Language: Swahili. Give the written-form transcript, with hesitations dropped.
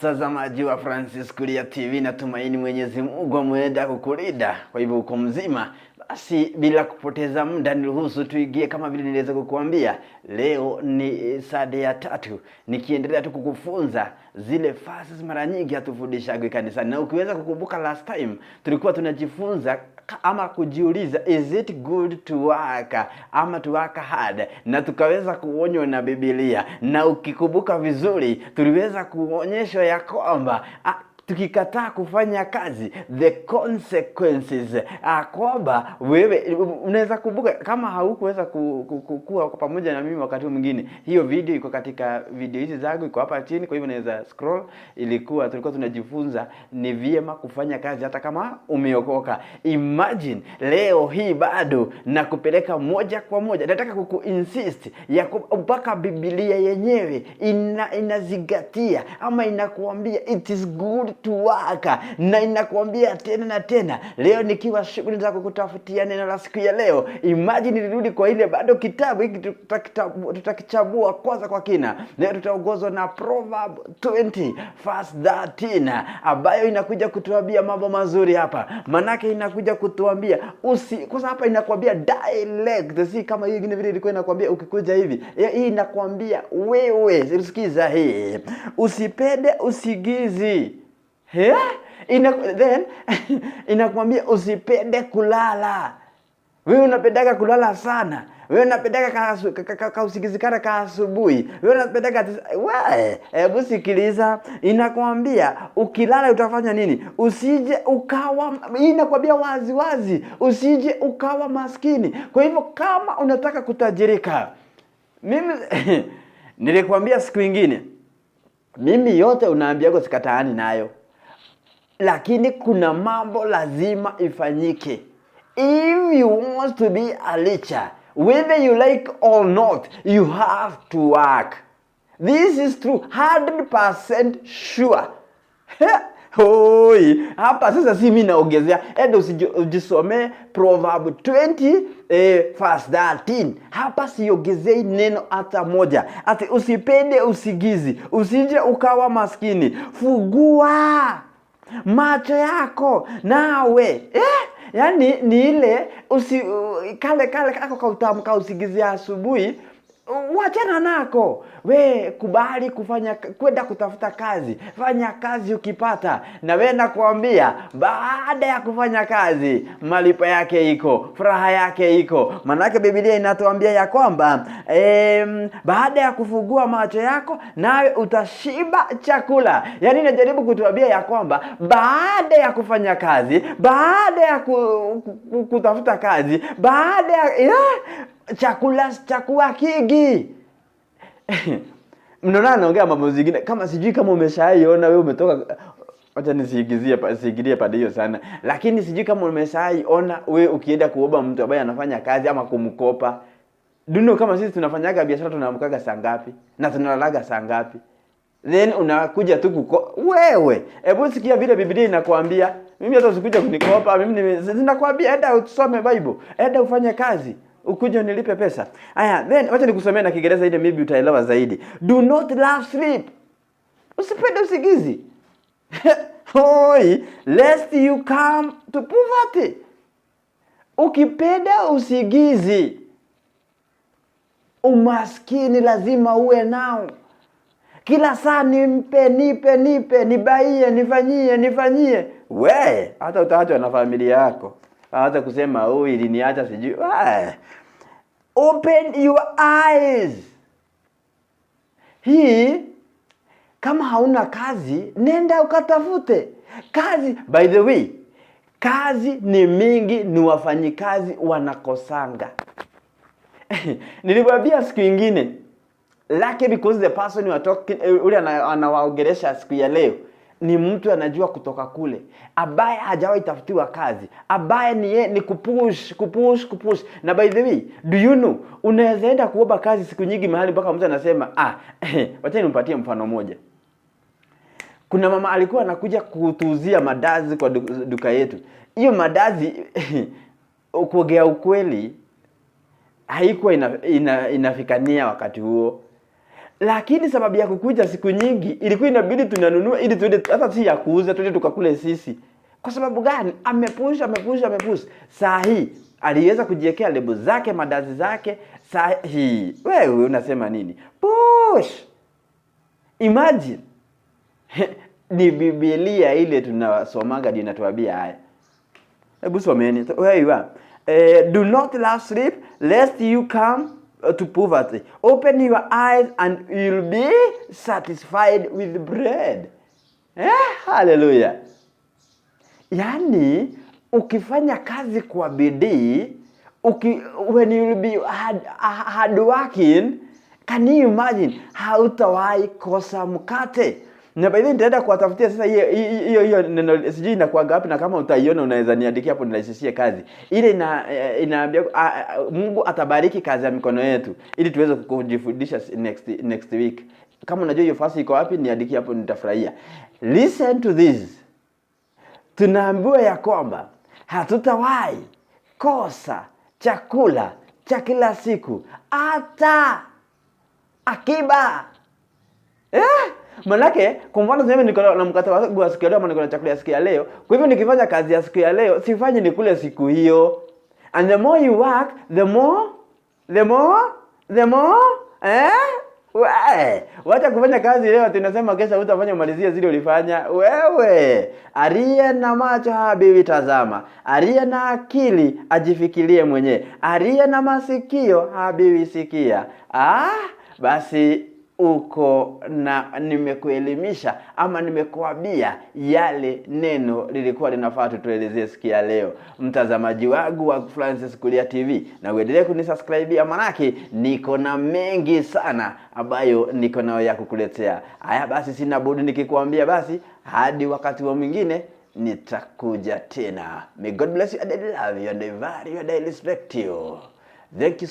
Mtazamaji wa Francis Kuria TV, natumaini Mwenyezi Mungu ameenda kukulinda. Kwa hivyo uko mzima. Basi bila kupoteza muda niruhusu tuingie, kama vile niliweza kukuambia, leo ni Sunday ya 3 nikiendelea tu kukufunza zile verses mara nyingi hatufundishagwi kanisani. Na ukiweza kukumbuka last time tulikuwa tunajifunza ama kujiuliza, is it good to work ama to work hard, na tukaweza kuonywa na Biblia. Na ukikumbuka vizuri tuliweza kuonyeshwa ya kwamba tukikataa kufanya kazi, the consequences, kwamba wewe unaweza kumbuka, kama haukuweza kuwa pamoja na mimi wakati mwingine, hiyo video iko katika video hizi zangu, iko hapa chini, kwa hivyo unaweza scroll. Tulikuwa tunajifunza ni vyema kufanya kazi hata kama umeokoka. Imagine leo hii bado na kupeleka moja kwa moja, nataka kukuinsist ya mpaka Biblia yenyewe inazingatia ama inakuambia it is good to work, na inakuambia tena na tena. Leo nikiwa shughuli za kukutafutia neno la siku ya leo, imagine nirudi kwa ile bado kitabu hiki tutakichambua kwanza kwa kina. Leo tutaongozwa na Proverb 20 verse 13, ambayo inakuja kutuambia mambo mazuri hapa. Manake inakuja kutuambia kwanza hapa inakuambia dialect, si kama hiyo nyingine vile ilikuwa inakuambia ukikuja hivi. Hii inakuambia wewe, sikiza hii, usipende usigizi. Then inakwambia usipende kulala. Wewe unapendaga kulala sana. Wewe unapendaga kausigizikana ka asubuhi. Wewe unapendaga hebu sikiliza, inakwambia ukilala utafanya nini? Usije ukawa, inakwambia wazi wazi, usije ukawa maskini. Kwa hivyo kama unataka kutajirika, mimi nilikwambia siku nyingine, mimi yote unaambiago sikataani nayo, lakini kuna mambo lazima ifanyike. If you want to be a leader, whether you like or not, you have to work. This is true, 100% sure. Hoi, hapa sasa si mimi naongezea. Ujisome Proverb 20 verse 13. Hapa siongezei neno hata moja. Ati usipende usigizi, usije ukawa maskini. Fungua macho yako nawe. Yani ni ile kale kako kautamka usigizi asubuhi, wachana nako. We kubali kwenda kutafuta kazi. Fanya kazi ukipata. Na wewe nakwambia, baada ya kufanya kazi malipo yake iko, furaha yake iko. Manake Biblia inatuambia ya kwamba baada ya kufungua macho yako nawe utashiba chakula. Yani inajaribu kutuambia ya kwamba baada ya kufanya kazi, baada ya kutafuta kazi, baada ya chakula kingi. Mnaona naongea mambo zingine kama sijui kama umeshaiona wewe umetoka, acha nisigizie pande hiyo sana, lakini sijui kama umeshaiona wewe ukienda kuomba mtu ambaye anafanya kazi ama kumkopa. Duno kama sisi tunafanyaga biashara, tunaamkaga saa ngapi na tunalalaga saa ngapi, then unakuja tu wewe. Hebu sikia vile Biblia inakuambia. Mimi hata usikuja kunikopa, mimi ninakwambia enda usome Bible, enda ufanye kazi, ukuje nilipe pesa. Aya, then wacha nikusomee na Kiingereza ile maybe utaelewa zaidi. Do not love sleep. Usipende usingizi. Hoi, lest you come to poverty. Ukipenda usingizi, umaskini lazima uwe nao. Kila saa nipe, nibaie, nifanyie. We, hata utaachwa na familia yako. Hata kusema iliniacha sijui. Open your eyes. Hii kama hauna kazi, nenda ukatafute kazi. By the way, kazi ni mingi, ni wafanyikazi wanakosanga. Niliwaambia siku nyingine, lucky because the person you are talking, ule anawaongelesha siku ya leo, ni mtu anajua kutoka kule, ambaye hajawahi tafutiwa kazi, ambaye ni kupush. Na by the way, do you know, unaweza enda kuomba kazi siku nyingi mahali mpaka mtu anasema wacha nimpatie mfano moja. Kuna mama alikuwa anakuja kutuuzia madazi kwa duka yetu. Hiyo madazi kuongea ukweli haikuwa inafikania wakati huo. Lakini sababu ya kukuja siku nyingi ilikuwa inabidi tunanunua ili tuende, hata si ya kuuza, tuende tukakule sisi. Kwa sababu gani? Amepush. Saa hii aliweza kujiwekea lebo zake, madazi zake. Saa hii wewe unasema nini? Push. Imagine. Ni Biblia ile tunasomaga ndio inatuambia haya. Hebu someni. Where you are. Do not love sleep lest you come to poverty. Open your eyes and you'll be satisfied with bread. Hallelujah. Yani ukifanya kazi kwa bidii, when you'll be hard working, can you imagine hautawahi kosa mkate? Na by the way nitaenda kuwatafutia sasa hiyo neno sijui inakuwa ngapi, na kama utaiona unaweza niandikia hapo nirahisishie kazi. Ile inaambia Mungu atabariki kazi ya mikono yetu ili tuweze kujifundisha next week. Kama unajua hiyo fasi iko wapi niandikie hapo, nitafurahia. Listen to this. Tunaambiwa ya kwamba hatutawahi kosa chakula cha kila siku, hata akiba. Manake kwa mfano sema niko na mkate wa siku ya leo, ama niko na chakula ya siku ya leo. Kwa hivyo nikifanya kazi ya siku ya leo, sifanyi nikule siku hiyo. And the more you work, the more wacha kufanya kazi leo tunasema kesho utafanya umalizie zile ulifanya. Wewe aliye na macho habibi tazama, aliye na akili ajifikirie mwenyewe, aliye na masikio habibi sikia. Basi uko na nimekuelimisha ama nimekuambia yale neno lilikuwa linafaa tutuelezee siku ya leo. Mtazamaji wangu wa Francis Kuria TV, na uendelee kunisubscribe, manake niko na mengi sana ambayo niko nayo ya kukuletea. Haya basi sina budi nikikuambia basi hadi wakati wa mwingine nitakuja tena. May God bless you and I love you and I value and I respect you. Thank you.